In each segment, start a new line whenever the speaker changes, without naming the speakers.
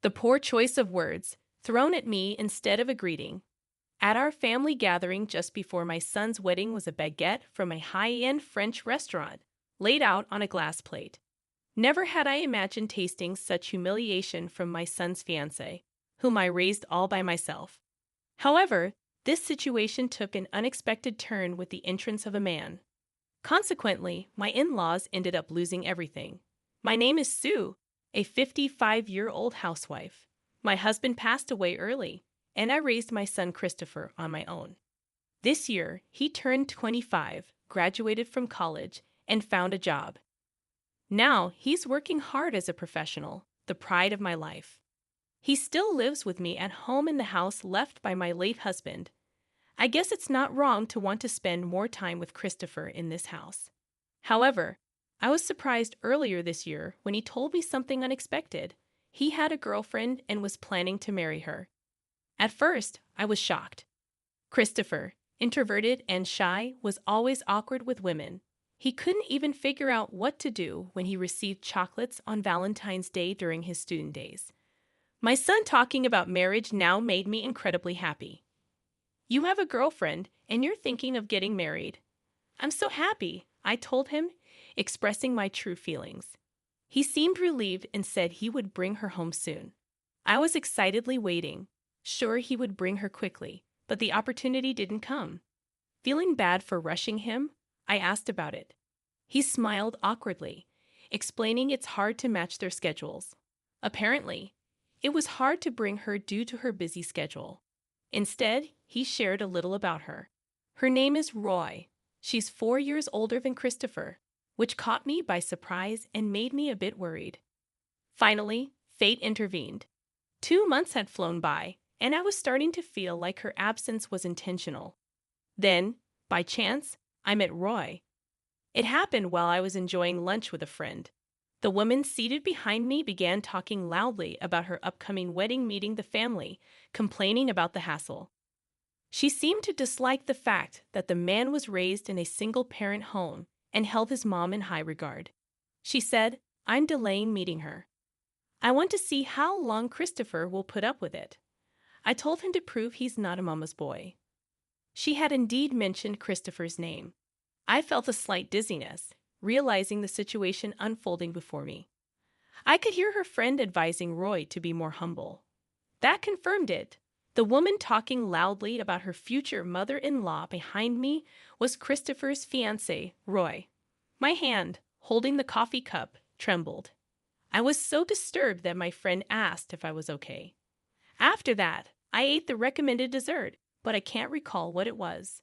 The poor choice of words, thrown at me instead of a greeting. At our family gathering just before my son's wedding was a baguette from a high-end French restaurant, laid out on a glass plate. Never had I imagined tasting such humiliation from my son's fiancée, whom I raised all by myself. However, this situation took an unexpected turn with the entrance of a man. Consequently, my in-laws ended up losing everything. My name is Sue, a 55-year-old housewife. My husband passed away early, and I raised my son Christopher on my own. This year, he turned 25, graduated from college, and found a job. Now, he's working hard as a professional, the pride of my life. He still lives with me at home in the house left by my late husband. I guess it's not wrong to want to spend more time with Christopher in this house. However, I was surprised earlier this year when he told me something unexpected. He had a girlfriend and was planning to marry her. At first, I was shocked. Christopher, introverted and shy, was always awkward with women. He couldn't even figure out what to do when he received chocolates on Valentine's Day during his student days. My son talking about marriage now made me incredibly happy. You have a girlfriend, and you're thinking of getting married. I'm so happy, I told him, expressing my true feelings. He seemed relieved and said he would bring her home soon. I was excitedly waiting, sure he would bring her quickly, but the opportunity didn't come. Feeling bad for rushing him, I asked about it. He smiled awkwardly, explaining it's hard to match their schedules. Apparently, it was hard to bring her due to her busy schedule. Instead, he shared a little about her. Her name is Roy. She's 4 years older than Christopher, which caught me by surprise and made me a bit worried. Finally, fate intervened. 2 months had flown by, and I was starting to feel like her absence was intentional. Then, by chance, I met Roy. It happened while I was enjoying lunch with a friend. The woman seated behind me began talking loudly about her upcoming wedding meeting the family, complaining about the hassle. She seemed to dislike the fact that the man was raised in a single-parent home and held his mom in high regard. She said, I'm delaying meeting her. I want to see how long Christopher will put up with it. I told him to prove he's not a mama's boy. She had indeed mentioned Christopher's name. I felt a slight dizziness, realizing the situation unfolding before me. I could hear her friend advising Roy to be more humble. That confirmed it. The woman talking loudly about her future mother-in-law behind me was Christopher's fiancé, Roy. My hand, holding the coffee cup, trembled. I was so disturbed that my friend asked if I was okay. After that, I ate the recommended dessert, but I can't recall what it was.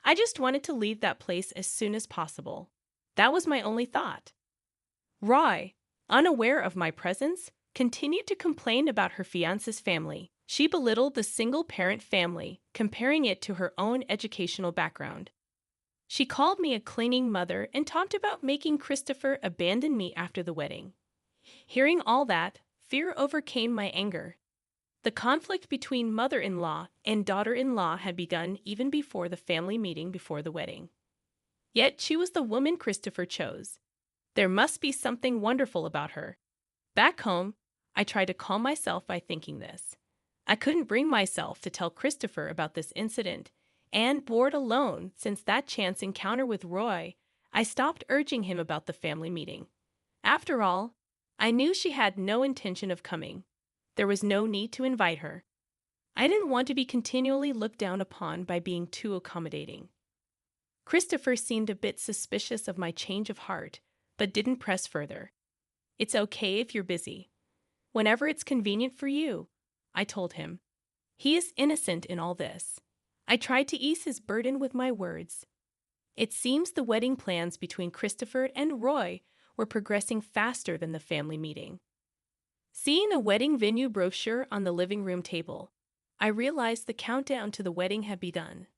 I just wanted to leave that place as soon as possible. That was my only thought. Roy, unaware of my presence, continued to complain about her fiance's family. She belittled the single-parent family, comparing it to her own educational background. She called me a clinging mother and talked about making Christopher abandon me after the wedding. Hearing all that, fear overcame my anger. The conflict between mother-in-law and daughter-in-law had begun even before the family meeting before the wedding. Yet she was the woman Christopher chose. There must be something wonderful about her. Back home, I tried to calm myself by thinking this. I couldn't bring myself to tell Christopher about this incident, and bored alone since that chance encounter with Roy, I stopped urging him about the family meeting. After all, I knew she had no intention of coming. There was no need to invite her. I didn't want to be continually looked down upon by being too accommodating. Christopher seemed a bit suspicious of my change of heart, but didn't press further. It's okay if you're busy. Whenever it's convenient for you, I told him. He is innocent in all this. I tried to ease his burden with my words. It seems the wedding plans between Christopher and Roy were progressing faster than the family meeting. Seeing a wedding venue brochure on the living room table, I realized the countdown to the wedding had begun.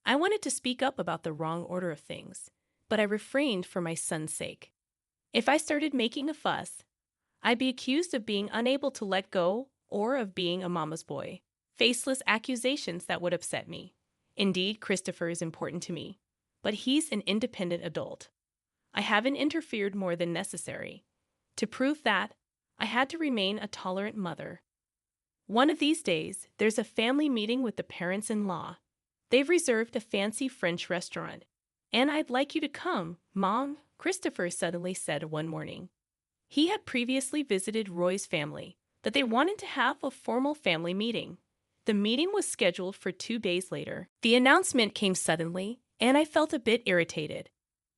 I wanted to speak up about the wrong order of things, but I refrained for my son's sake. If I started making a fuss, I'd be accused of being unable to let go or of being a mama's boy. Faceless accusations that would upset me. Indeed, Christopher is important to me, but he's an independent adult. I haven't interfered more than necessary. To prove that, I had to remain a tolerant mother. One of these days, there's a family meeting with the parents-in-law. They've reserved a fancy French restaurant. And I'd like you to come, Mom, Christopher suddenly said one morning. He had previously visited Roy's family, but they wanted to have a formal family meeting. The meeting was scheduled for 2 days later. The announcement came suddenly, and I felt a bit irritated.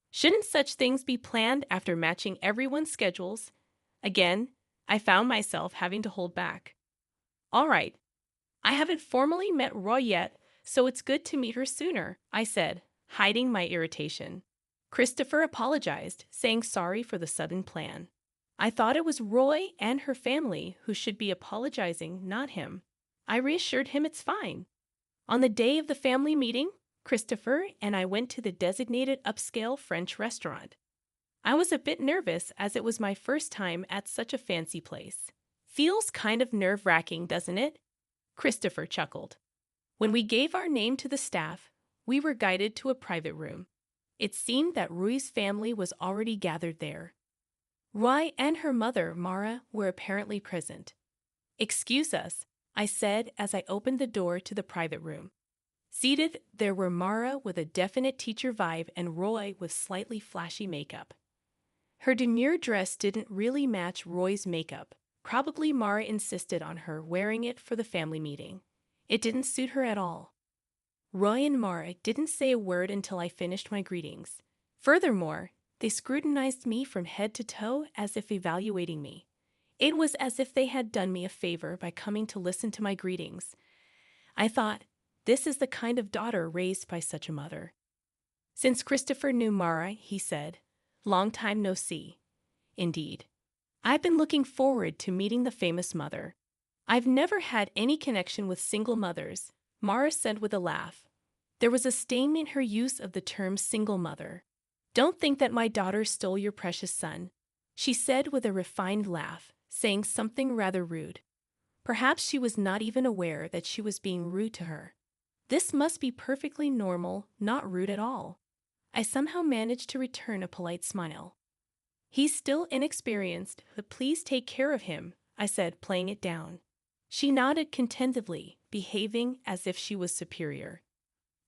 Shouldn't such things be planned after matching everyone's schedules? Again, I found myself having to hold back. All right, I haven't formally met Roy yet, so it's good to meet her sooner, I said, hiding my irritation. Christopher apologized, saying sorry for the sudden plan. I thought it was Roy and her family who should be apologizing, not him. I reassured him it's fine. On the day of the family meeting, Christopher and I went to the designated upscale French restaurant. I was a bit nervous as it was my first time at such a fancy place. Feels kind of nerve-wracking, doesn't it? Christopher chuckled. When we gave our name to the staff, we were guided to a private room. It seemed that Rui's family was already gathered there. Roy and her mother, Mara, were apparently present. "Excuse us," I said as I opened the door to the private room. Seated, there were Mara with a definite teacher vibe and Roy with slightly flashy makeup. Her demure dress didn't really match Roy's makeup. Probably Mara insisted on her wearing it for the family meeting. It didn't suit her at all. Roy and Mara didn't say a word until I finished my greetings. Furthermore, they scrutinized me from head to toe as if evaluating me. It was as if they had done me a favor by coming to listen to my greetings. I thought, this is the kind of daughter raised by such a mother. Since Christopher knew Mara, he said, "Long time no see." Indeed. I've been looking forward to meeting the famous mother. I've never had any connection with single mothers, Mara said with a laugh. There was a stain in her use of the term single mother. "Don't think that my daughter stole your precious son," she said with a refined laugh, saying something rather rude. Perhaps she was not even aware that she was being rude to her. This must be perfectly normal, not rude at all. I somehow managed to return a polite smile. "He's still inexperienced, but please take care of him," I said, playing it down. She nodded contentedly, behaving as if she was superior.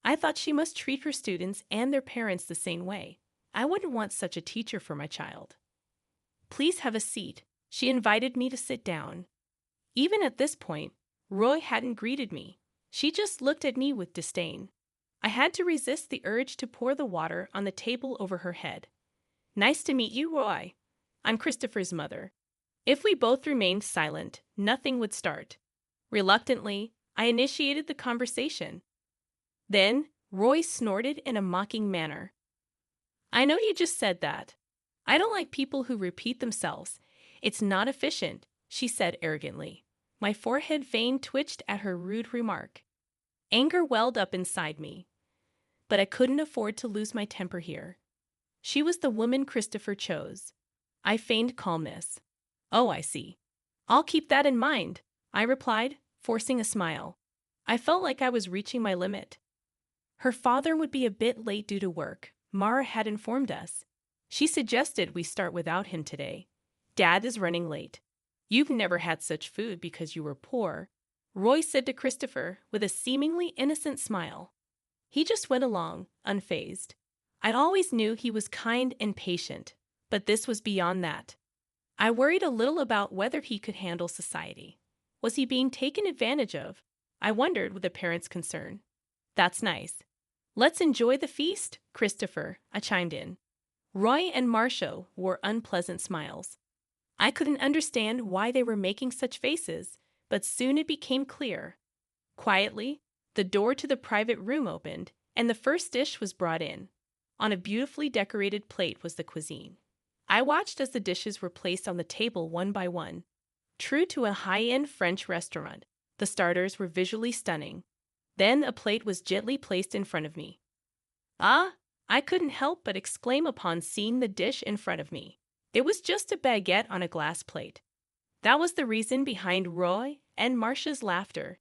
I thought she must treat her students and their parents the same way. I wouldn't want such a teacher for my child. "Please have a seat." She invited me to sit down. Even at this point, Roy hadn't greeted me. She just looked at me with disdain. I had to resist the urge to pour the water on the table over her head. "Nice to meet you, Roy. I'm Christopher's mother." If we both remained silent, nothing would start. Reluctantly, I initiated the conversation. Then, Roy snorted in a mocking manner. "I know you just said that. I don't like people who repeat themselves. It's not efficient," she said arrogantly. My forehead vein twitched at her rude remark. Anger welled up inside me. But I couldn't afford to lose my temper here. She was the woman Christopher chose. I feigned calmness. "Oh, I see. I'll keep that in mind," I replied, forcing a smile. I felt like I was reaching my limit. Her father would be a bit late due to work, Mara had informed us. She suggested we start without him today. "Dad is running late." "You've never had such food because you were poor," Roy said to Christopher with a seemingly innocent smile. He just went along, unfazed. I'd always knew he was kind and patient, but this was beyond that. I worried a little about whether he could handle society. Was he being taken advantage of? I wondered with a parent's concern. "That's nice. Let's enjoy the feast, Christopher," I chimed in. Roy and Marcia wore unpleasant smiles. I couldn't understand why they were making such faces, but soon it became clear. Quietly, the door to the private room opened, and the first dish was brought in. On a beautifully decorated plate was the cuisine. I watched as the dishes were placed on the table one by one. True to a high-end French restaurant, the starters were visually stunning. Then a plate was gently placed in front of me. "Ah!" I couldn't help but exclaim upon seeing the dish in front of me. It was just a baguette on a glass plate. That was the reason behind Roy and Marcia's laughter.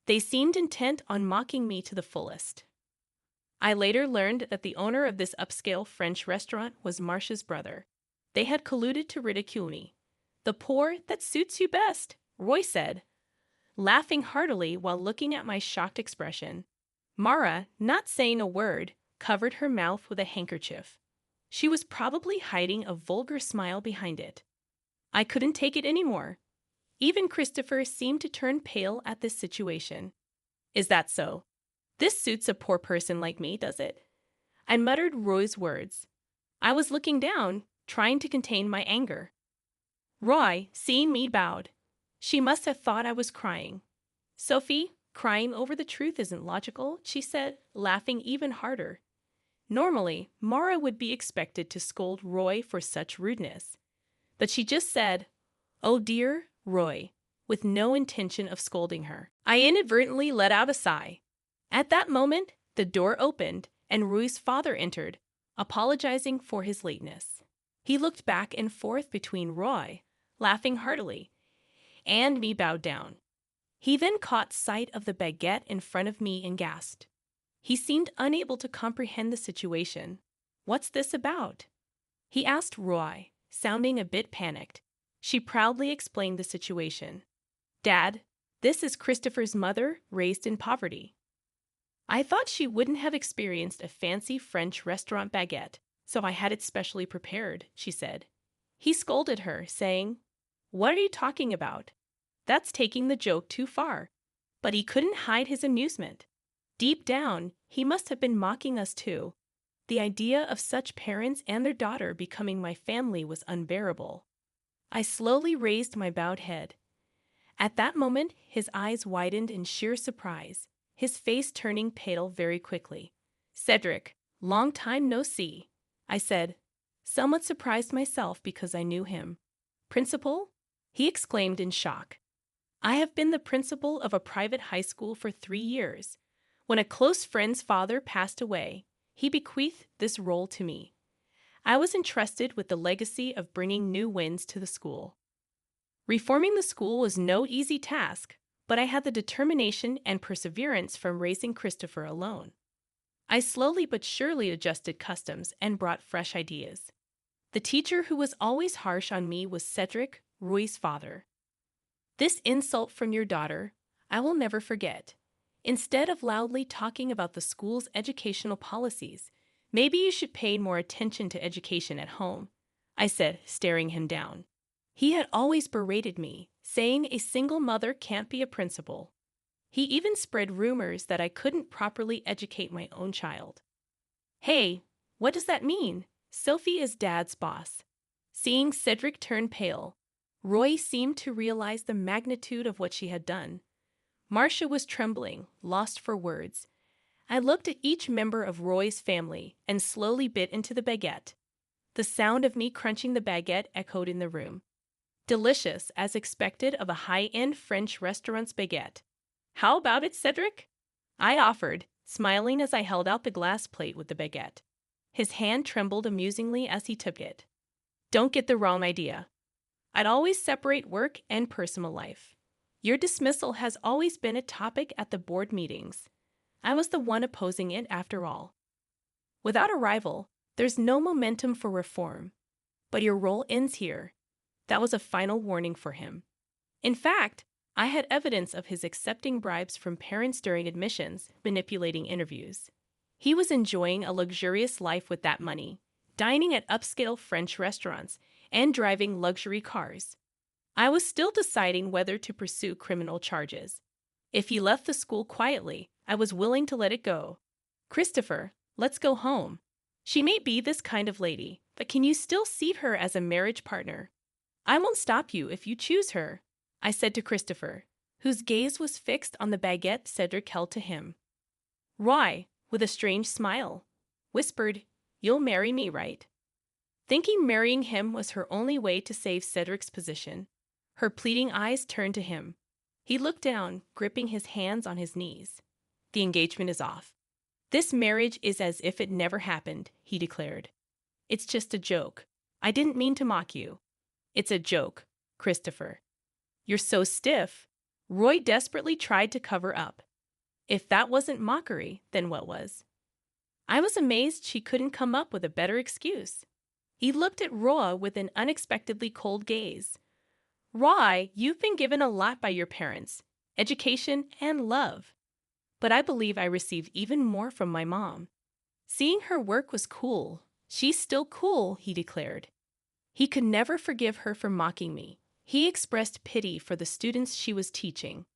They seemed intent on mocking me to the fullest. I later learned that the owner of this upscale French restaurant was Marcia's brother. They had colluded to ridicule me. The pour that suits you best, Roy said, laughing heartily while looking at my shocked expression. Mara, not saying a word, covered her mouth with a handkerchief. She was probably hiding a vulgar smile behind it. I couldn't take it anymore. Even Christopher seemed to turn pale at this situation. Is that so? This suits a poor person like me, does it? I muttered Roy's words. I was looking down, trying to contain my anger. Roy, seeing me, bowed. She must have thought I was crying. Sophie, crying over the truth isn't logical, she said, laughing even harder. Normally, Mara would be expected to scold Roy for such rudeness. But she just said, "Oh dear, Roy," with no intention of scolding her. I inadvertently let out a sigh. At that moment, the door opened and Roy's father entered, apologizing for his lateness. He looked back and forth between Roy, laughing heartily, and me bowed down. He then caught sight of the baguette in front of me and gasped. He seemed unable to comprehend the situation. "What's this about?" he asked Roy, sounding a bit panicked. She proudly explained the situation. "Dad, this is Christopher's mother, raised in poverty." I thought she wouldn't have experienced a fancy French restaurant baguette, so I had it specially prepared, she said. He scolded her, saying, "What are you talking about? That's taking the joke too far." But he couldn't hide his amusement. Deep down, he must have been mocking us too. The idea of such parents and their daughter becoming my family was unbearable. I slowly raised my bowed head. At that moment, his eyes widened in sheer surprise, his face turning pale very quickly. "Cedric, long time no see," I said, somewhat surprised myself because I knew him. "Principal?" he exclaimed in shock. "I have been the principal of a private high school for 3 years. When a close friend's father passed away, he bequeathed this role to me. I was entrusted with the legacy of bringing new winds to the school. Reforming the school was no easy task, but I had the determination and perseverance from raising Christopher alone. I slowly but surely adjusted customs and brought fresh ideas. The teacher who was always harsh on me was Cedric, Roy's father. This insult from your daughter, I will never forget. Instead of loudly talking about the school's educational policies, maybe you should pay more attention to education at home," I said, staring him down. He had always berated me, saying a single mother can't be a principal. He even spread rumors that I couldn't properly educate my own child. "Hey, what does that mean? Sophie is Dad's boss." Seeing Cedric turn pale, Roy seemed to realize the magnitude of what she had done. Marcia was trembling, lost for words. I looked at each member of Roy's family and slowly bit into the baguette. The sound of me crunching the baguette echoed in the room. Delicious, as expected of a high-end French restaurant's baguette. "How about it, Cedric?" I offered, smiling as I held out the glass plate with the baguette. His hand trembled amusingly as he took it. "Don't get the wrong idea. I'd always separate work and personal life. Your dismissal has always been a topic at the board meetings. I was the one opposing it after all. Without a rival, there's no momentum for reform. But your role ends here." That was a final warning for him. In fact, I had evidence of his accepting bribes from parents during admissions, manipulating interviews. He was enjoying a luxurious life with that money, dining at upscale French restaurants, and driving luxury cars. I was still deciding whether to pursue criminal charges. If he left the school quietly, I was willing to let it go. "Christopher, let's go home. She may be this kind of lady, but can you still see her as a marriage partner? I won't stop you if you choose her," I said to Christopher, whose gaze was fixed on the baguette Cedric held to him. Roy, with a strange smile, whispered, "You'll marry me, right?" Thinking marrying him was her only way to save Cedric's position, her pleading eyes turned to him. He looked down, gripping his hands on his knees. "The engagement is off. This marriage is as if it never happened," he declared. "It's just a joke. I didn't mean to mock you. It's a joke, Christopher." "You're so stiff." Roy desperately tried to cover up. If that wasn't mockery, then what was? I was amazed she couldn't come up with a better excuse. He looked at Roy with an unexpectedly cold gaze. Roy, you've been given a lot by your parents, education and love. But I believe I received even more from my mom. Seeing her work was cool. She's still cool, he declared. He could never forgive her for mocking me. He expressed pity for the students she was teaching.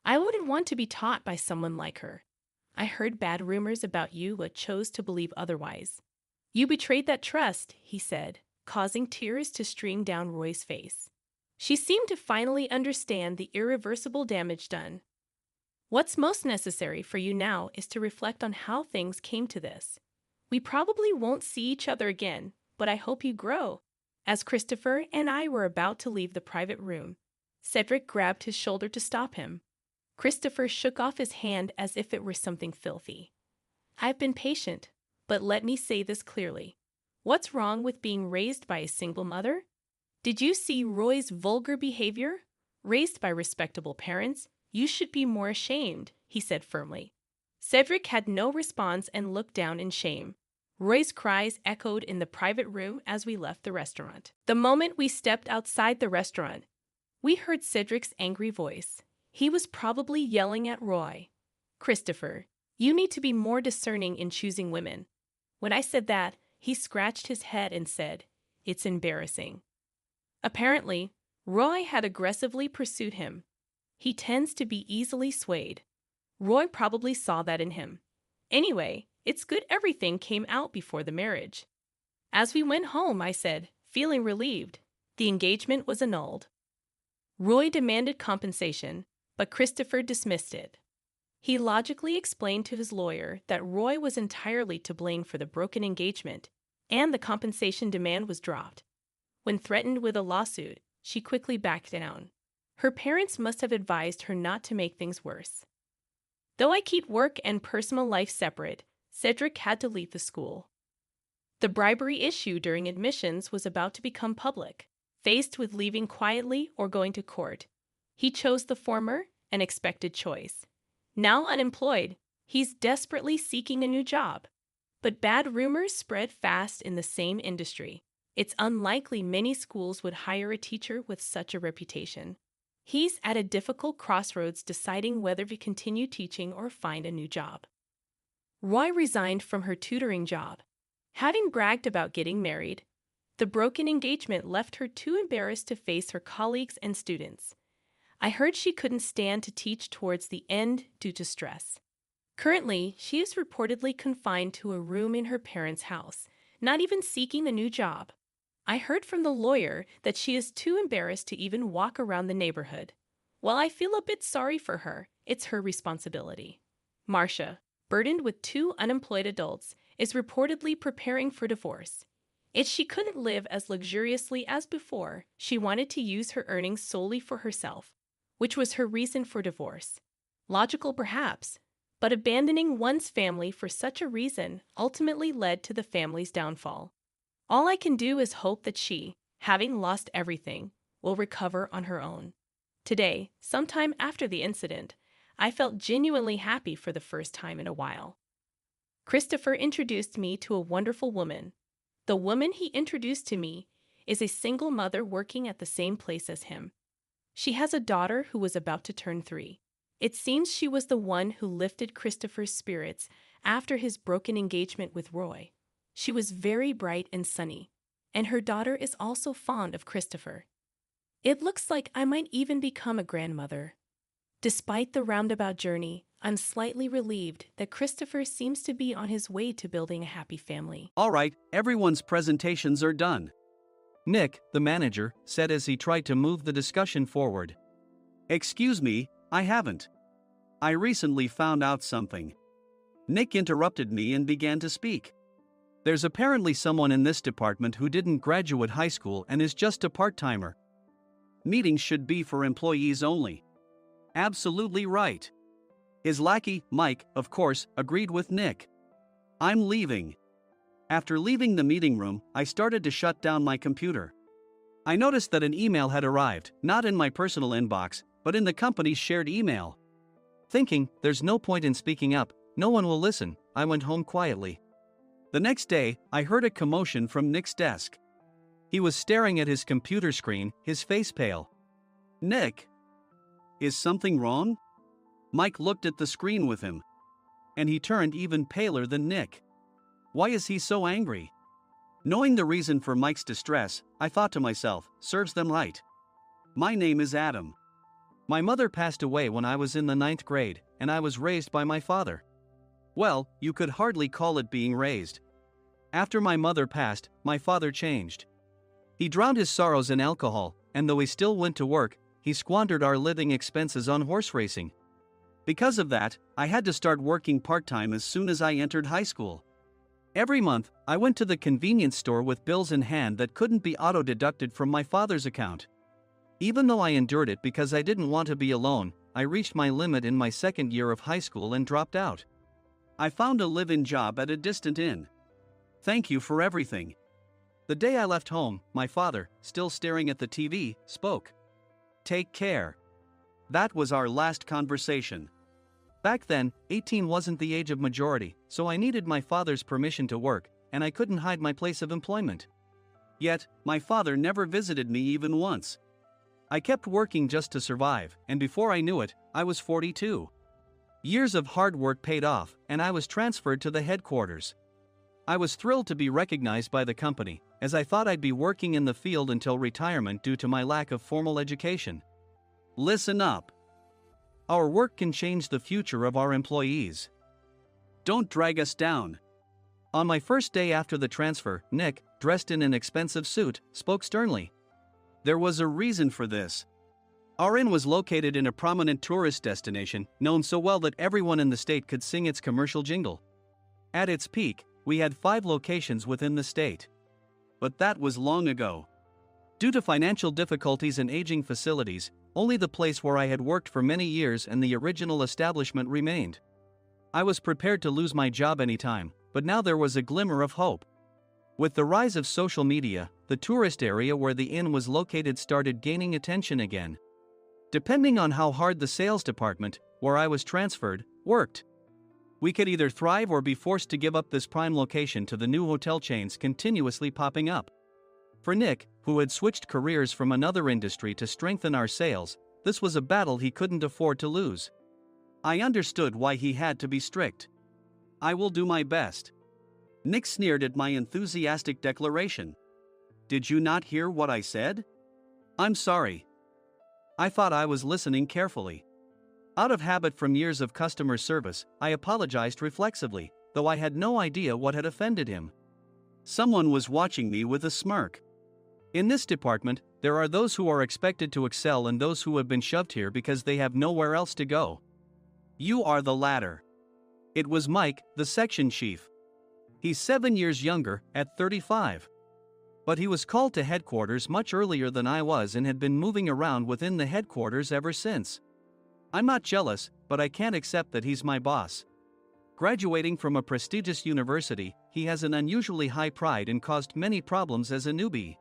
I wouldn't want to be taught by someone like her. I heard bad rumors about you but chose to believe otherwise. You betrayed that trust, he said, causing tears to stream down Roy's face. She seemed to finally understand the irreversible damage done. What's most necessary for you now is to reflect on how things came to this. We probably won't see each other again, but I hope you grow. As Christopher and I were about to leave the private room, Cedric grabbed his shoulder to stop him. Christopher shook off his hand as if it were something filthy. I've been patient, but let me say this clearly. What's wrong with being raised by a single mother? Did you see Roy's vulgar behavior? Raised by respectable parents, you should be more ashamed, he said firmly. Cedric had no response and looked down in shame. Roy's cries echoed in the private room as we left the restaurant. The moment we stepped outside the restaurant, we heard Cedric's angry voice. He was probably yelling at Roy. Christopher, you need to be more discerning in choosing women. When I said that, he scratched his head and said, It's embarrassing. Apparently, Roy had aggressively pursued him. He tends to be easily swayed. Roy probably saw that in him. Anyway, it's good everything came out before the marriage. As we went home, I said, feeling relieved, the engagement was annulled. Roy demanded compensation, but Christopher dismissed it. He logically explained to his lawyer that Roy was entirely to blame for the broken engagement, and the compensation demand was dropped. When threatened with a lawsuit, she quickly backed down. Her parents must have advised her not to make things worse. Though I keep work and personal life separate, Cedric had to leave the school. The bribery issue during admissions was about to become public. Faced with leaving quietly or going to court, he chose the former, an expected choice. Now unemployed, he's desperately seeking a new job. But bad rumors spread fast in the same industry. It's unlikely many schools would hire a teacher with such a reputation. He's at a difficult crossroads deciding whether to continue teaching or find a new job. Roy resigned from her tutoring job. Having bragged about getting married, the broken engagement left her too embarrassed to face her colleagues and students. I heard she couldn't stand to teach towards the end due to stress. Currently, she is reportedly confined to a room in her parents' house, not even seeking a new job. I heard from the lawyer that she is too embarrassed to even walk around the neighborhood. While I feel a bit sorry for her, it's her responsibility. Marcia, burdened with 2 unemployed adults, is reportedly preparing for divorce. If she couldn't live as luxuriously as before, she wanted to use her earnings solely for herself, which was her reason for divorce. Logical perhaps, but abandoning one's family for such a reason ultimately led to the family's downfall. All I can do is hope that she, having lost everything, will recover on her own. Today, sometime after the incident, I felt genuinely happy for the first time in a while. Christopher introduced me to a wonderful woman. The woman he introduced to me is a single mother working at the same place as him. She has a daughter who was about to turn 3. It seems she was the one who lifted Christopher's spirits after his broken engagement with Roy. She was very bright and sunny, and her daughter is also fond of Christopher. It looks like I might even become a grandmother. Despite the roundabout journey, I'm slightly relieved that Christopher seems to be on his way to building a happy family.
All right, everyone's presentations are done. Nick, the manager, said as he tried to move the discussion forward. Excuse me, I haven't. I recently found out something. Nick interrupted me and began to speak. There's apparently someone in this department who didn't graduate high school and is just a part-timer. Meetings should be for employees only. Absolutely right. His lackey, Mike, of course, agreed with Nick. I'm leaving. After leaving the meeting room, I started to shut down my computer. I noticed that an email had arrived, not in my personal inbox, but in the company's shared email. Thinking, there's no point in speaking up, no one will listen, I went home quietly. The next day, I heard a commotion from Nick's desk. He was staring at his computer screen, his face pale. Nick, is something wrong? Mike looked at the screen with him. And he turned even paler than Nick. Why is he so angry? Knowing the reason for Mike's distress, I thought to myself, serves them right. My name is Adam. My mother passed away when I was in the 9th grade, and I was raised by my father. Well, you could hardly call it being raised. After my mother passed, my father changed. He drowned his sorrows in alcohol, and though he still went to work, he squandered our living expenses on horse racing. Because of that, I had to start working part-time as soon as I entered high school. Every month, I went to the convenience store with bills in hand that couldn't be auto-deducted from my father's account. Even though I endured it because I didn't want to be alone, I reached my limit in my second year of high school and dropped out. I found a live-in job at a distant inn. Thank you for everything. The day I left home, my father, still staring at the TV, spoke. Take care. That was our last conversation. Back then, 18 wasn't the age of majority, so I needed my father's permission to work, and I couldn't hide my place of employment. Yet, my father never visited me even once. I kept working just to survive, and before I knew it, I was 42. Years of hard work paid off, and I was transferred to the headquarters. I was thrilled to be recognized by the company, as I thought I'd be working in the field until retirement due to my lack of formal education. Listen up. Our work can change the future of our employees. Don't drag us down. On my first day after the transfer, Nick, dressed in an expensive suit, spoke sternly. There was a reason for this. Our inn was located in a prominent tourist destination, known so well that everyone in the state could sing its commercial jingle. At its peak, we had 5 locations within the state. But that was long ago. Due to financial difficulties and aging facilities, only the place where I had worked for many years and the original establishment remained. I was prepared to lose my job anytime, but now there was a glimmer of hope. With the rise of social media, the tourist area where the inn was located started gaining attention again. Depending on how hard the sales department, where I was transferred, worked, we could either thrive or be forced to give up this prime location to the new hotel chains continuously popping up. For Nick, who had switched careers from another industry to strengthen our sales, this was a battle he couldn't afford to lose. I understood why he had to be strict. I will do my best. Nick sneered at my enthusiastic declaration. Did you not hear what I said? I'm sorry. I thought I was listening carefully. Out of habit from years of customer service, I apologized reflexively, though I had no idea what had offended him. Someone was watching me with a smirk. In this department, there are those who are expected to excel and those who have been shoved here because they have nowhere else to go. You are the latter. It was Mike, the section chief. He's 7 years younger, at 35. But he was called to headquarters much earlier than I was and had been moving around within the headquarters ever since. I'm not jealous, but I can't accept that he's my boss. Graduating from a prestigious university, he has an unusually high pride and caused many problems as a newbie,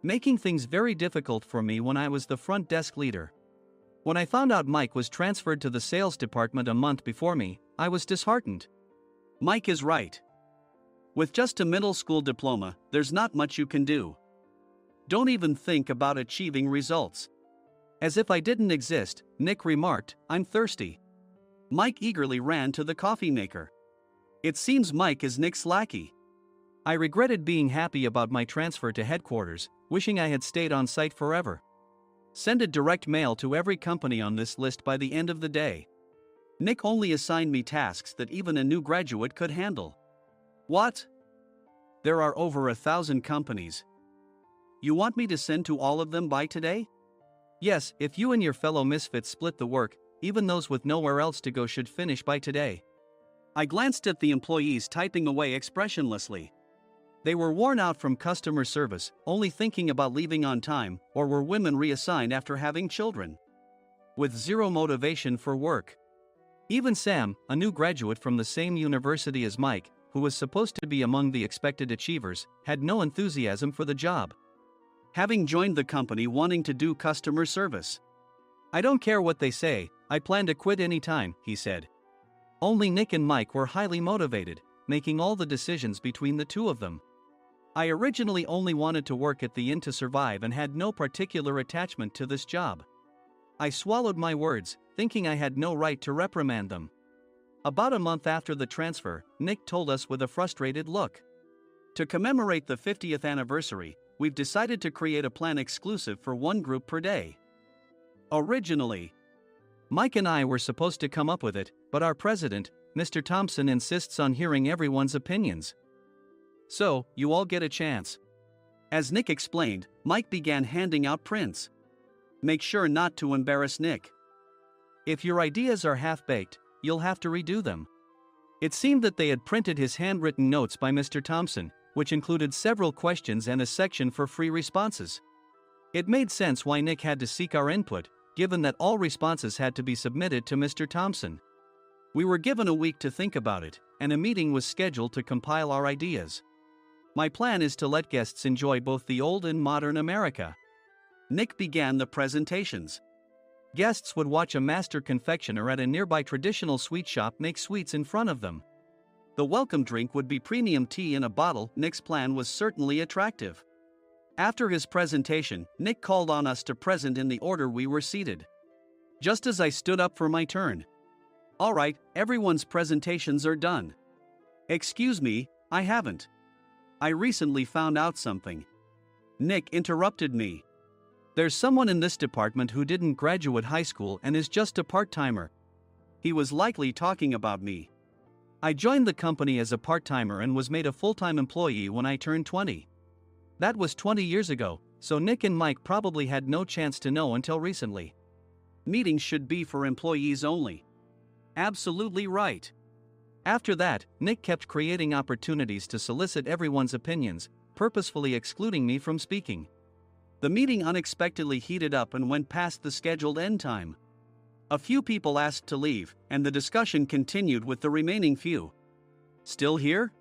making things very difficult for me when I was the front desk leader. When I found out Mike was transferred to the sales department a month before me, I was disheartened. Mike is right. With just a middle school diploma, there's not much you can do. Don't even think about achieving results. As if I didn't exist, Nick remarked, I'm thirsty. Mike eagerly ran to the coffee maker. It seems Mike is Nick's lackey. I regretted being happy about my transfer to headquarters, wishing I had stayed on site forever. Send a direct mail to every company on this list by the end of the day. Nick only assigned me tasks that even a new graduate could handle. What? There are over 1,000 companies. You want me to send to all of them by today? Yes, if you and your fellow misfits split the work, even those with nowhere else to go should finish by today. I glanced at the employees typing away expressionlessly. They were worn out from customer service, only thinking about leaving on time, or were women reassigned after having children, with zero motivation for work. Even Sam, a new graduate from the same university as Mike, who was supposed to be among the expected achievers, had no enthusiasm for the job, having joined the company wanting to do customer service. I don't care what they say, I plan to quit anytime, he said. Only Nick and Mike were highly motivated, making all the decisions between the two of them. I originally only wanted to work at the inn to survive and had no particular attachment to this job. I swallowed my words, thinking I had no right to reprimand them. About a month after the transfer, Nick told us with a frustrated look. To commemorate the 50th anniversary, we've decided to create a plan exclusive for one group per day. Originally, Mike and I were supposed to come up with it, but our president, Mr. Thompson, insists on hearing everyone's opinions. So, you all get a chance. As Nick explained, Mike began handing out prints. Make sure not to embarrass Nick. If your ideas are half-baked, you'll have to redo them. It seemed that they had printed his handwritten notes by Mr. Thompson, which included several questions and a section for free responses. It made sense why Nick had to seek our input, given that all responses had to be submitted to Mr. Thompson. We were given a week to think about it, and a meeting was scheduled to compile our ideas. My plan is to let guests enjoy both the old and modern America. Nick began the presentations. Guests would watch a master confectioner at a nearby traditional sweet shop make sweets in front of them. The welcome drink would be premium tea in a bottle. Nick's plan was certainly attractive. After his presentation, Nick called on us to present in the order we were seated. Just as I stood up for my turn. All right, everyone's presentations are done. Excuse me, I haven't. I recently found out something. Nick interrupted me. There's someone in this department who didn't graduate high school and is just a part-timer. He was likely talking about me. I joined the company as a part-timer and was made a full-time employee when I turned 20. That was 20 years ago, so Nick and Mike probably had no chance to know until recently. Meetings should be for employees only. Absolutely right. After that, Nick kept creating opportunities to solicit everyone's opinions, purposefully excluding me from speaking. The meeting unexpectedly heated up and went past the scheduled end time. A few people asked to leave, and the discussion continued with the remaining few. Still here?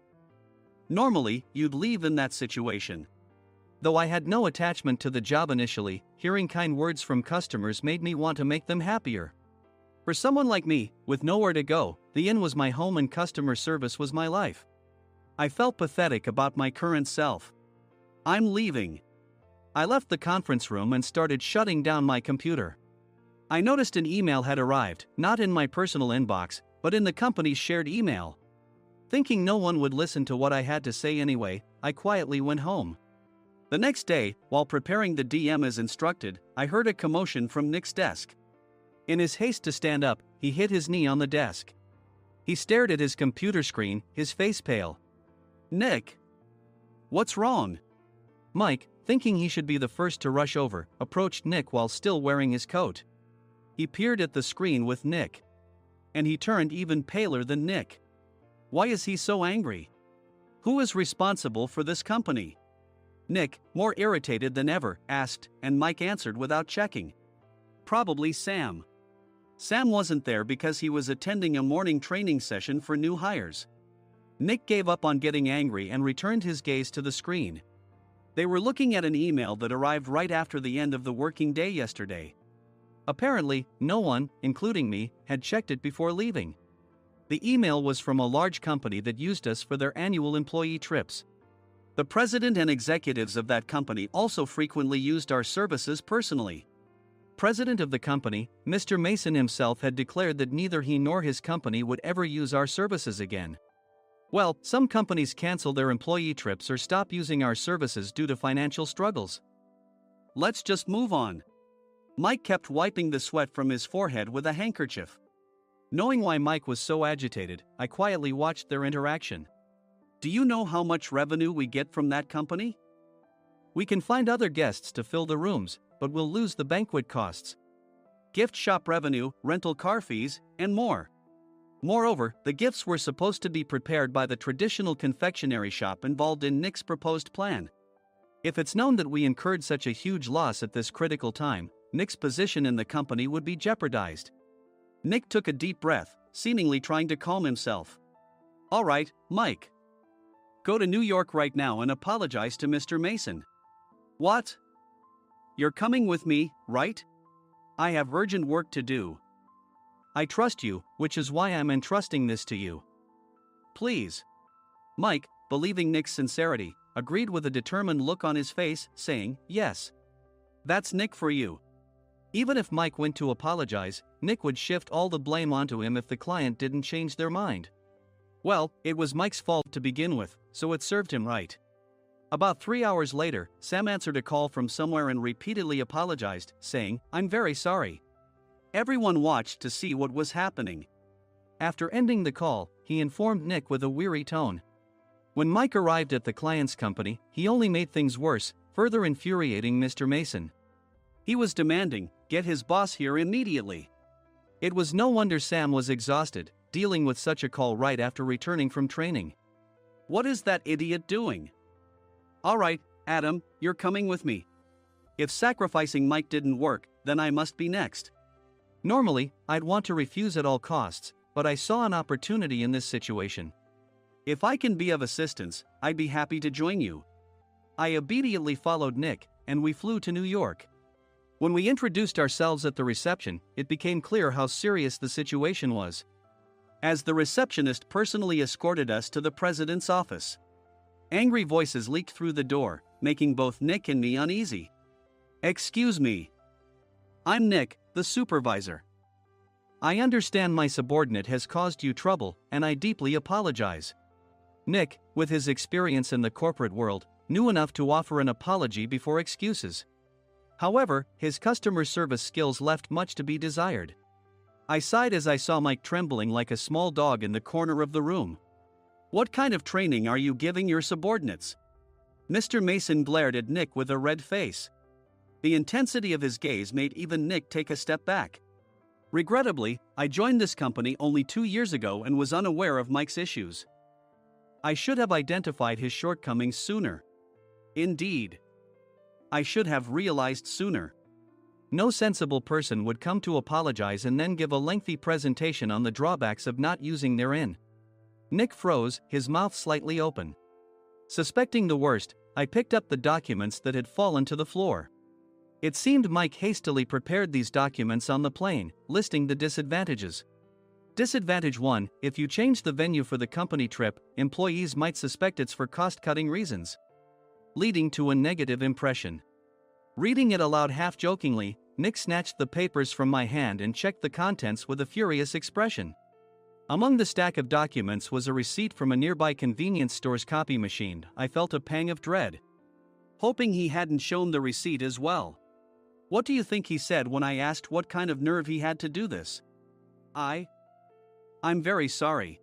Normally, you'd leave in that situation. Though I had no attachment to the job initially, hearing kind words from customers made me want to make them happier. For someone like me, with nowhere to go, the inn was my home and customer service was my life. I felt pathetic about my current self. I'm leaving. I left the conference room and started shutting down my computer. I noticed an email had arrived, not in my personal inbox, but in the company's shared email. Thinking no one would listen to what I had to say anyway, I quietly went home. The next day, while preparing the DM as instructed, I heard a commotion from Nick's desk. In his haste to stand up, he hit his knee on the desk. He stared at his computer screen, his face pale. Nick! What's wrong? Mike, thinking he should be the first to rush over, approached Nick while still wearing his coat. He peered at the screen with Nick. And he turned even paler than Nick. Why is he so angry? Who is responsible for this company? Nick, more irritated than ever, asked, and Mike answered without checking. Probably Sam. Sam wasn't there because he was attending a morning training session for new hires. Nick gave up on getting angry and returned his gaze to the screen. They were looking at an email that arrived right after the end of the working day yesterday. Apparently, no one, including me, had checked it before leaving. The email was from a large company that used us for their annual employee trips. The president and executives of that company also frequently used our services personally. President of the company, Mr. Mason himself, had declared that neither he nor his company would ever use our services again. Well, some companies cancel their employee trips or stop using our services due to financial struggles. Let's just move on. Mike kept wiping the sweat from his forehead with a handkerchief. Knowing why Mike was so agitated, I quietly watched their interaction. Do you know how much revenue we get from that company? We can find other guests to fill the rooms, but we'll lose the banquet costs, gift shop revenue, rental car fees, and more. Moreover, the gifts were supposed to be prepared by the traditional confectionery shop involved in Nick's proposed plan. If it's known that we incurred such a huge loss at this critical time, Nick's position in the company would be jeopardized. Nick took a deep breath, seemingly trying to calm himself. All right, Mike. Go to New York right now and apologize to Mr. Mason. What? You're coming with me, right? I have urgent work to do. I trust you, which is why I'm entrusting this to you. Please. Mike, believing Nick's sincerity, agreed with a determined look on his face, saying, Yes. That's Nick for you. Even if Mike went to apologize, Nick would shift all the blame onto him if the client didn't change their mind. Well, it was Mike's fault to begin with, so it served him right. About 3 hours later, Sam answered a call from somewhere and repeatedly apologized, saying, "I'm very sorry." Everyone watched to see what was happening. After ending the call, he informed Nick with a weary tone. When Mike arrived at the client's company, he only made things worse, further infuriating Mr. Mason. He was demanding, "Get his boss here immediately." It was no wonder Sam was exhausted, dealing with such a call right after returning from training. "What is that idiot doing?" "All right, Adam, you're coming with me. If sacrificing Mike didn't work, then I must be next." Normally, I'd want to refuse at all costs, but I saw an opportunity in this situation. "If I can be of assistance, I'd be happy to join you." I obediently followed Nick, and we flew to New York. When we introduced ourselves at the reception, it became clear how serious the situation was, as the receptionist personally escorted us to the president's office. Angry voices leaked through the door, making both Nick and me uneasy. "Excuse me. I'm Nick, the supervisor. I understand my subordinate has caused you trouble, and I deeply apologize." Nick, with his experience in the corporate world, knew enough to offer an apology before excuses. However, his customer service skills left much to be desired. I sighed as I saw Mike trembling like a small dog in the corner of the room. "What kind of training are you giving your subordinates?" Mr. Mason glared at Nick with a red face. The intensity of his gaze made even Nick take a step back. Regrettably, I joined this company only 2 years ago and was unaware of Mike's issues. I should have identified his shortcomings sooner. Indeed, I should have realized sooner. No sensible person would come to apologize and then give a lengthy presentation on the drawbacks of not using their in. Nick froze, his mouth slightly open. Suspecting the worst, I picked up the documents that had fallen to the floor. It seemed Mike hastily prepared these documents on the plane, listing the disadvantages. Disadvantage 1: if you change the venue for the company trip, employees might suspect it's for cost-cutting reasons, leading to a negative impression. Reading it aloud half-jokingly, Nick snatched the papers from my hand and checked the contents with a furious expression. Among the stack of documents was a receipt from a nearby convenience store's copy machine. I felt a pang of dread, hoping he hadn't shown the receipt as well. What do you think he said when I asked what kind of nerve he had to do this? I'm very sorry."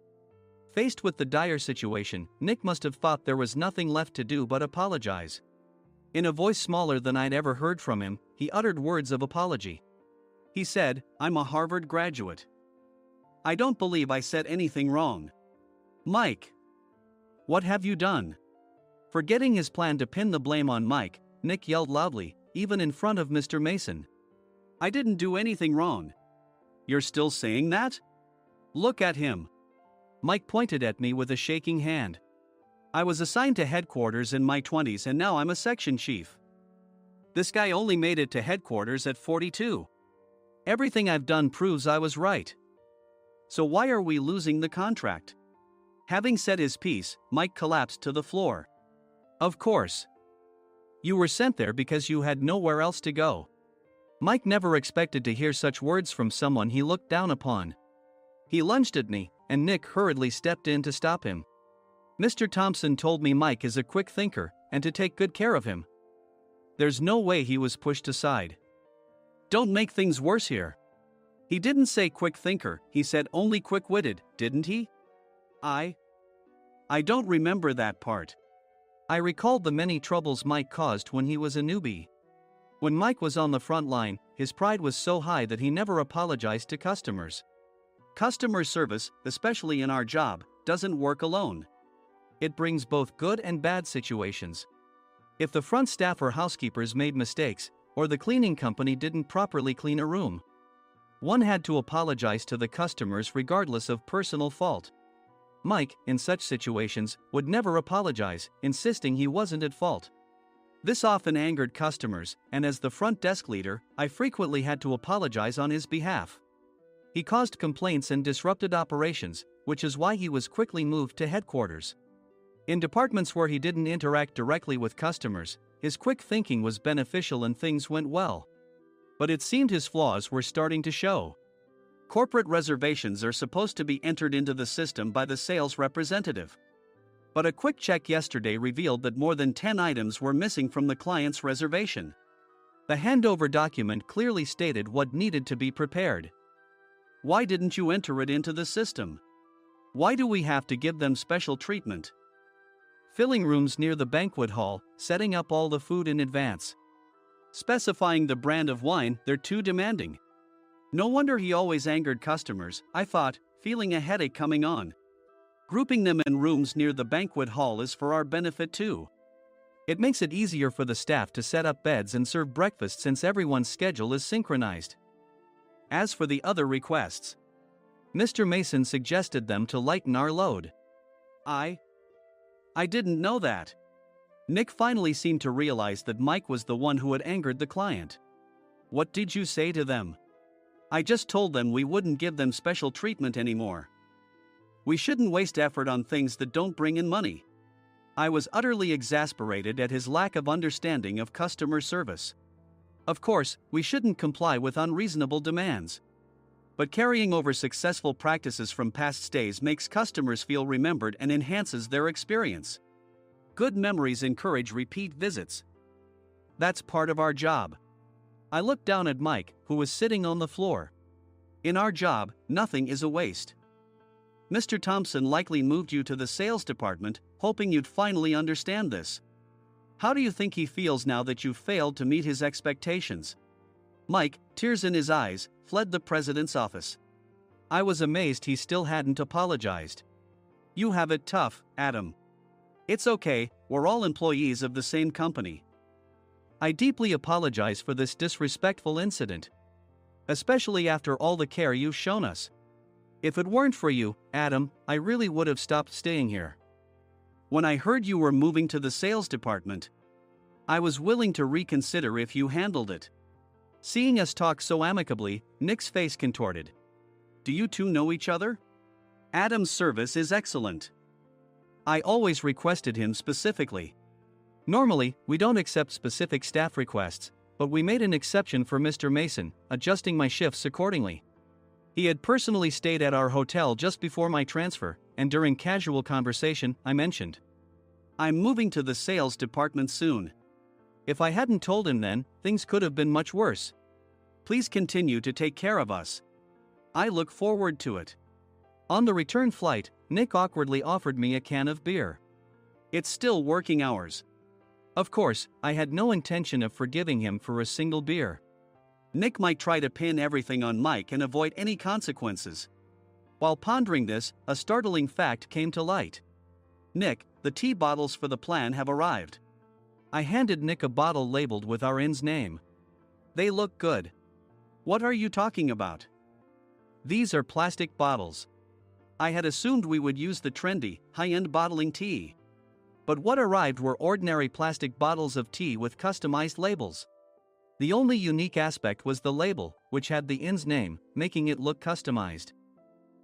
Faced with the dire situation, Nick must have thought there was nothing left to do but apologize. In a voice smaller than I'd ever heard from him, he uttered words of apology. He said, "I'm a Harvard graduate. I don't believe I said anything wrong." "Mike, what have you done?" Forgetting his plan to pin the blame on Mike, Nick yelled loudly, even in front of Mr. Mason. "I didn't do anything wrong." "You're still saying that? Look at him." Mike pointed at me with a shaking hand. "I was assigned to headquarters in my 20s and now I'm a section chief. This guy only made it to headquarters at 42. Everything I've done proves I was right. So why are we losing the contract?" Having said his piece, Mike collapsed to the floor. "Of course. You were sent there because you had nowhere else to go." Mike never expected to hear such words from someone he looked down upon. He lunged at me, and Nick hurriedly stepped in to stop him. "Mr. Thompson told me Mike is a quick thinker, and to take good care of him." There's no way he was pushed aside. "Don't make things worse here. He didn't say quick thinker, he said only quick-witted, didn't he?" I don't remember that part." I recalled the many troubles Mike caused when he was a newbie. When Mike was on the front line, his pride was so high that he never apologized to customers. Customer service, especially in our job, doesn't work alone. It brings both good and bad situations. If the front staff or housekeepers made mistakes, or the cleaning company didn't properly clean a room, one had to apologize to the customers regardless of personal fault. Mike, in such situations, would never apologize, insisting he wasn't at fault. This often angered customers, and as the front desk leader, I frequently had to apologize on his behalf. He caused complaints and disrupted operations, which is why he was quickly moved to headquarters. In departments where he didn't interact directly with customers, his quick thinking was beneficial and things went well. But it seemed his flaws were starting to show. Corporate reservations are supposed to be entered into the system by the sales representative. But a quick check yesterday revealed that more than 10 items were missing from the client's reservation. The handover document clearly stated what needed to be prepared. Why didn't you enter it into the system? Why do we have to give them special treatment? Filling rooms near the banquet hall, setting up all the food in advance. Specifying the brand of wine, they're too demanding. No wonder he always angered customers, I thought, feeling a headache coming on. Grouping them in rooms near the banquet hall is for our benefit too. It makes it easier for the staff to set up beds and serve breakfast since everyone's schedule is synchronized. As for the other requests, Mr. Mason suggested them to lighten our load. I didn't know that. Nick finally seemed to realize that Mike was the one who had angered the client. What did you say to them? I just told them we wouldn't give them special treatment anymore. We shouldn't waste effort on things that don't bring in money. I was utterly exasperated at his lack of understanding of customer service. Of course, we shouldn't comply with unreasonable demands. But carrying over successful practices from past stays makes customers feel remembered and enhances their experience. Good memories encourage repeat visits. That's part of our job. I looked down at Mike, who was sitting on the floor. In our job, nothing is a waste. Mr. Thompson likely moved you to the sales department, hoping you'd finally understand this. How do you think he feels now that you failed to meet his expectations? Mike, tears in his eyes, fled the president's office. I was amazed he still hadn't apologized. You have it tough, Adam. It's okay, we're all employees of the same company. I deeply apologize for this disrespectful incident. Especially after all the care you've shown us. If it weren't for you, Adam, I really would have stopped staying here. When I heard you were moving to the sales department, I was willing to reconsider if you handled it. Seeing us talk so amicably, Nick's face contorted. Do you two know each other? Adam's service is excellent. I always requested him specifically. Normally, we don't accept specific staff requests, but we made an exception for Mr. Mason, adjusting my shifts accordingly. He had personally stayed at our hotel just before my transfer, and during casual conversation, I mentioned, I'm moving to the sales department soon. If I hadn't told him then, things could have been much worse. Please continue to take care of us. I look forward to it. On the return flight, Nick awkwardly offered me a can of beer. It's still working hours. Of course, I had no intention of forgiving him for a single beer. Nick might try to pin everything on Mike and avoid any consequences. While pondering this, a startling fact came to light. Nick, the tea bottles for the plan have arrived. I handed Nick a bottle labeled with our inn's name. They look good. What are you talking about? These are plastic bottles. I had assumed we would use the trendy, high-end bottling tea. But what arrived were ordinary plastic bottles of tea with customized labels. The only unique aspect was the label, which had the inn's name, making it look customized.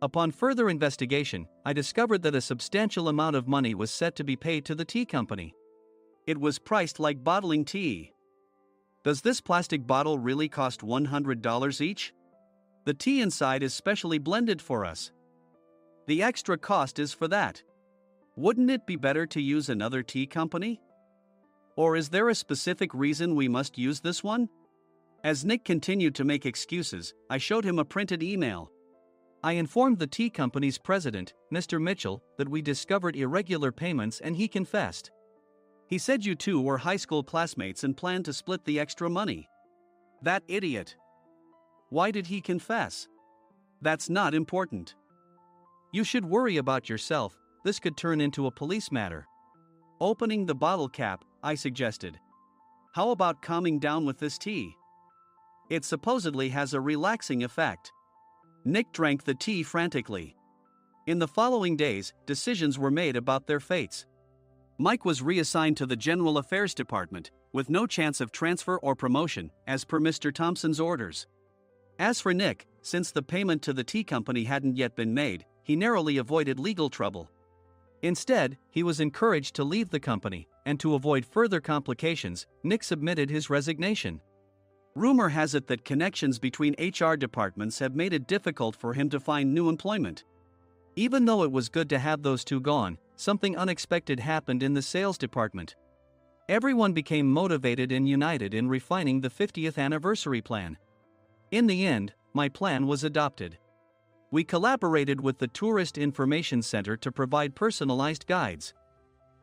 Upon further investigation, I discovered that a substantial amount of money was set to be paid to the tea company. It was priced like bottling tea. Does this plastic bottle really cost $100 each? The tea inside is specially blended for us. The extra cost is for that. Wouldn't it be better to use another tea company? Or is there a specific reason we must use this one? As Nick continued to make excuses, I showed him a printed email. I informed the tea company's president, Mr. Mitchell, that we discovered irregular payments and he confessed. He said you two were high school classmates and planned to split the extra money. That idiot. Why did he confess? That's not important. You should worry about yourself, this could turn into a police matter. Opening the bottle cap, I suggested. How about calming down with this tea? It supposedly has a relaxing effect. Nick drank the tea frantically. In the following days, decisions were made about their fates. Mike was reassigned to the General Affairs Department, with no chance of transfer or promotion, as per Mr. Thompson's orders. As for Nick, since the payment to the tea company hadn't yet been made, he narrowly avoided legal trouble. Instead, he was encouraged to leave the company, and to avoid further complications, Nick submitted his resignation. Rumor has it that connections between HR departments have made it difficult for him to find new employment. Even though it was good to have those two gone, something unexpected happened in the sales department. Everyone became motivated and united in refining the 50th anniversary plan. In the end, my plan was adopted. We collaborated with the Tourist Information Center to provide personalized guides.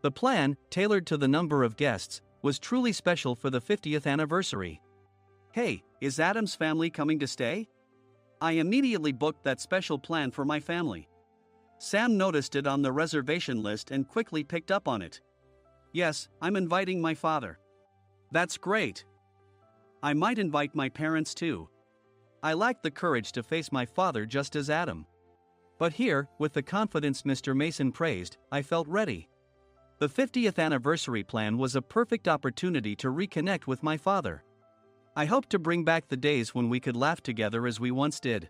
The plan, tailored to the number of guests, was truly special for the 50th anniversary. Hey, is Adam's family coming to stay? I immediately booked that special plan for my family. Sam noticed it on the reservation list and quickly picked up on it. Yes, I'm inviting my father. That's great. I might invite my parents too. I lacked the courage to face my father just as Adam. But here, with the confidence Mr. Mason praised, I felt ready. The 50th anniversary plan was a perfect opportunity to reconnect with my father. I hoped to bring back the days when we could laugh together as we once did.